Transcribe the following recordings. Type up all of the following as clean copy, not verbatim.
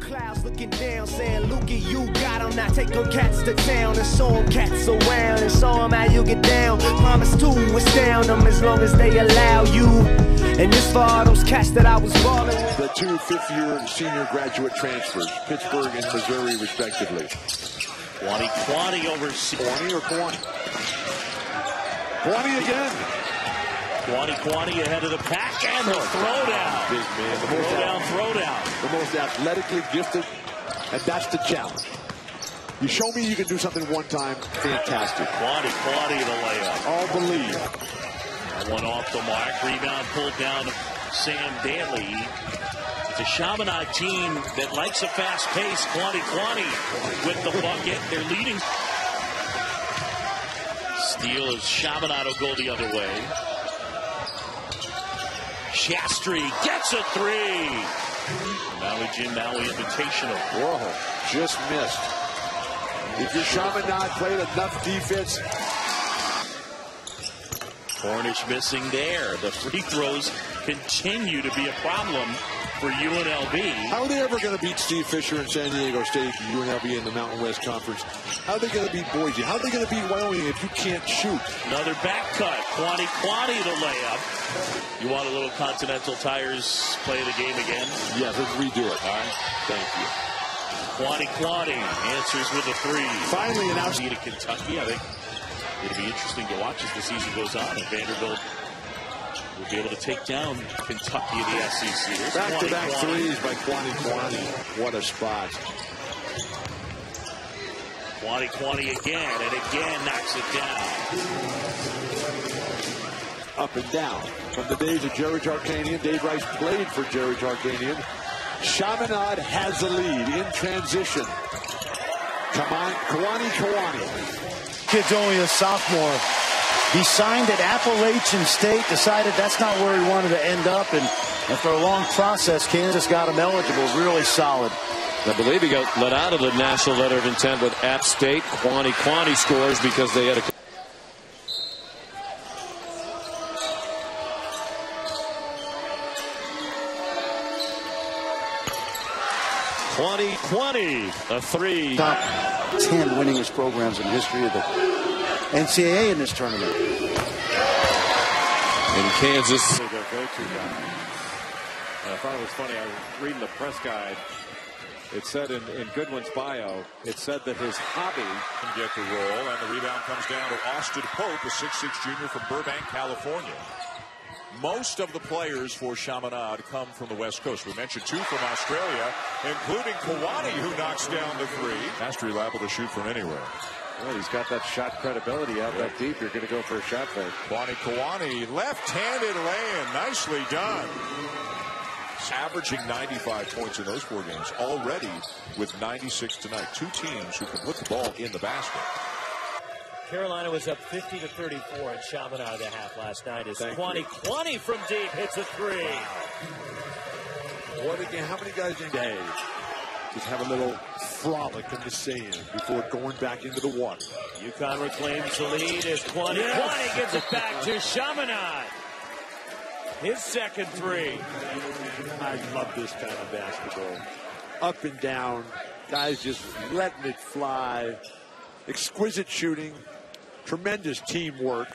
clouds looking down, saying, Lukey, you got them. Now take them cats to town and show them cats around and show them how you get down. Promise to astound them as long as they allow you. And this for all those cats that I was balling with. The two fifth-year and senior graduate transfers, Pittsburgh and Missouri, respectively. Kuany Kuany over Kuany or Kuany? Kuany again. Kuany Kuany ahead of the pack and the throwdown. Big man. Throwdown. The most athletically gifted, and that's the challenge. You show me you can do something one time, fantastic. Kuany the layup. All believe. That one off the mark. Rebound pulled down Sam Daly. It's a Chaminade team that likes a fast pace. Kuany with the bucket. They're leading. Steal as Chaminade will go the other way. Shastri gets a three. Maui Jim Maui Invitational. Whoa, just missed. If your Chaminade played enough defense. Cornish missing there. The free throws continue to be a problem for UNLV. How are they ever going to beat Steve Fisher in San Diego State and UNLV in the Mountain West Conference? How are they going to beat Boise? How are they going to beat Wyoming if you can't shoot? Another back cut. Kuany the layup. You want a little Continental Tires play the game again? Yeah, let's redo it. All right. Thank you. Kuany answers with a three. Finally announced to Kentucky. I think it'll be interesting to watch as the season goes on. And Vanderbilt will be able to take down Kentucky in the SEC. Back-to-back threes by Kuany. What a spot. Kuany again, and again knocks it down. Up and down. From the days of Jerry Tarkanian, Dave Rice played for Jerry Tarkanian. Chaminade has the lead in transition. Come on, Kuany. Kid's only a sophomore. He signed at Appalachian State, decided that's not where he wanted to end up, and after a long process, Kansas got him eligible. Really solid. I believe he got let out of the national letter of intent with App State. Kuany scores because they had a Kuany, a three. Top 10 winningest programs in the history of the NCAA in this tournament. In Kansas. Their go-to guy. And I thought it was funny. I was reading the press guide. It said in Goodwin's bio, it said that his hobby can get the roll, and the rebound comes down to Austin Pope, a 6'6" junior from Burbank, California. Most of the players for Chaminade come from the West Coast. We mentioned two from Australia, including Kuany, who knocks down the three. Mastery liable to shoot from anywhere. Well, he's got that shot credibility out that deep. You're going to go for a shot fake. Kuany, left-handed lay-in. Nicely done. Averaging 95 points in those four games already with 96 tonight. Two teams who can put the ball in the basket. Carolina was up 50-34 at Chaminade at the half last night as Kuany from deep hits a three. Wow. What again? How many guys in day just have a little frolic in the sand before going back into the water? UConn reclaims the lead as Kuany gives it back to Chaminade. His second three. I love this kind of basketball. Up and down. Guys just letting it fly. Exquisite shooting. Tremendous teamwork.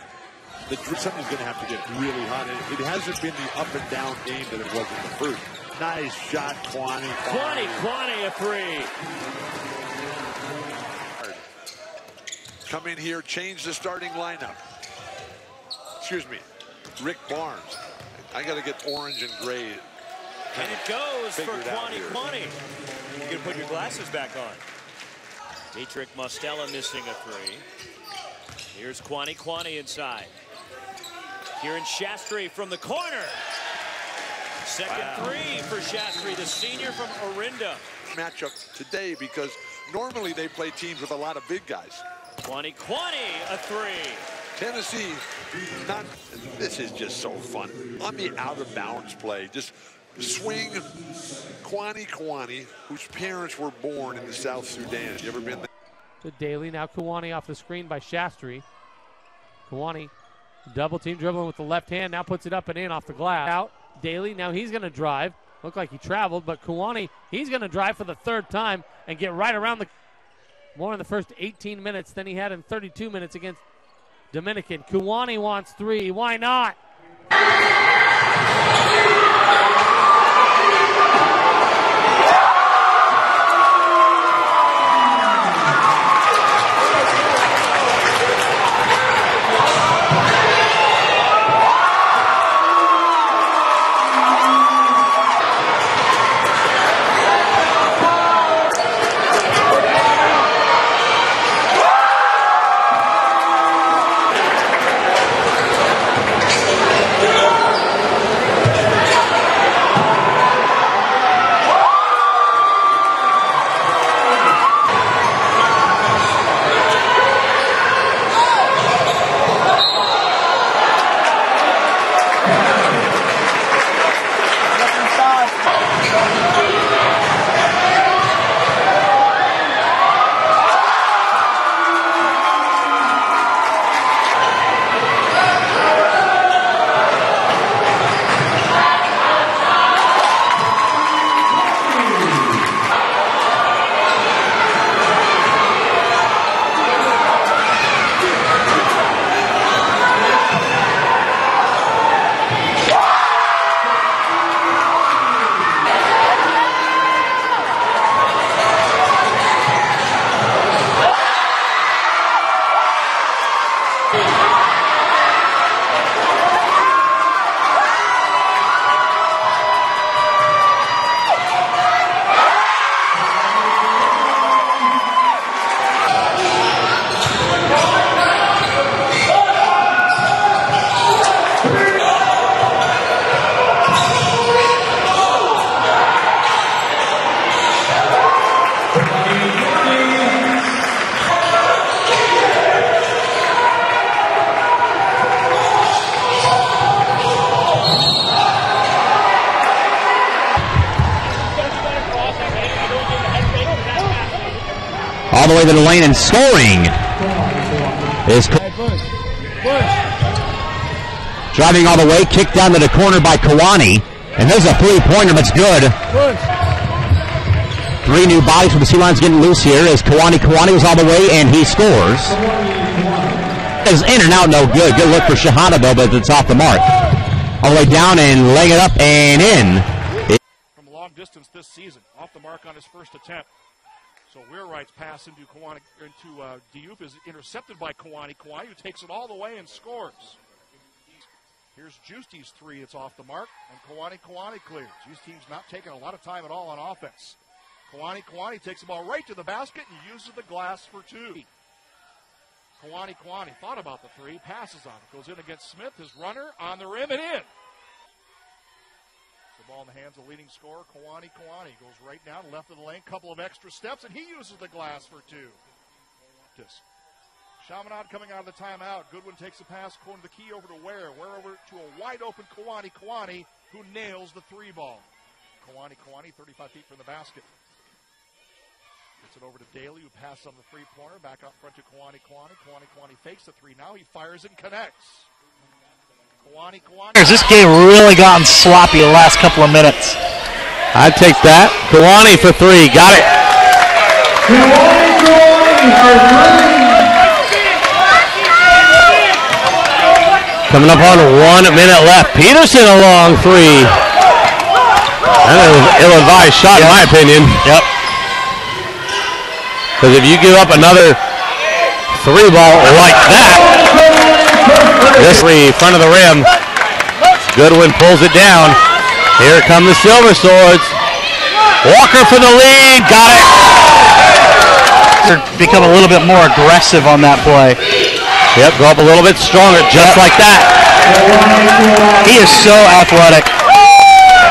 Something's going to have to get really hot. It hasn't been the up and down game that it was in the first. Nice shot, Kuany. Kuany a three. Come in here, change the starting lineup. Excuse me, Rick Barnes. I got to get orange and gray. And it goes for Kuany. You can put your glasses back on. Dietrich Mostella missing a three. Here's Kuany inside. Kieran Shastri from the corner. Second three for Shastri, the senior from Orinda. Matchup today because normally they play teams with a lot of big guys. Kuany a three. Tennessee, this is just so fun. On the out-of-bounds play, just swing. Kuany, whose parents were born in the South Sudan. You ever been there? To Daly, now Kuany off the screen by Shastri. Kuany, double team dribbling with the left hand, now puts it up and in off the glass. Out, Daly, now he's going to drive. Looked like he traveled, but Kuany, he's going to drive for the third time and get right around the more in the first 18 minutes than he had in 32 minutes against Dominican. Kuany wants three. Why not? All the way to the lane and scoring is driving all the way, kicked down to the corner by Kuany, and there's a three-pointer that's good. Three new bodies for the Sea Lions getting loose here as Kuany was all the way and he scores. Is in and out, no good. Good look for Shahana though, but it's off the mark. All the way down and laying it up and in. From a long distance this season, off the mark on his first attempt. So Weirwright's pass into Diouf is intercepted by Kuany who takes it all the way and scores. Here's Justy's three. It's off the mark, and Kuany clears. Justy's not taking a lot of time at all on offense. Kuany takes the ball right to the basket and uses the glass for two. Kuany thought about the three, passes on it, goes in against Smith, his runner on the rim and in. The ball in the hands of leading scorer, Kuany goes right down, left of the lane, couple of extra steps, and he uses the glass for two. Chaminade coming out of the timeout. Goodwin takes the pass, corner the key over to Ware over to a wide open Kuany, who nails the three ball. Kuany, 35 feet from the basket. Gets it over to Daly, who passes on the three-pointer, back out front to Kuany. Kuany fakes the three, now he fires and connects. Kuany. This game really gotten sloppy the last couple of minutes. I'd take that. Kuany for three. Got it. Coming up on 1 minute left. Peterson a long three. That was an ill-advised shot in my opinion. Yep. Because if you give up another three ball like that, this three, front of the rim. Goodwin pulls it down. Here come the Silver Swords. Walker for the lead. Got it. They're become a little bit more aggressive on that play. Yep, go up a little bit stronger, just like that. He is so athletic.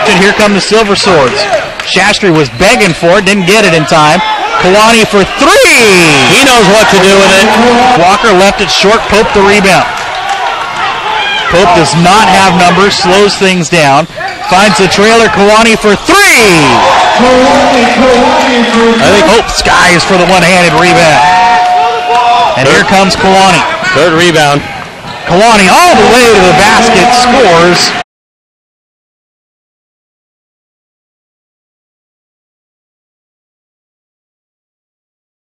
And here come the Silver Swords. Shastry was begging for it, didn't get it in time. Kuany for three. He knows what to do with it. Walker left it short, Pope the rebound. Pope does not have numbers, slows things down. Finds the trailer, Kuany for three. I think Pope skies for the one-handed rebound. And here comes Kuany. Third rebound. Kuany all the way to the basket, scores.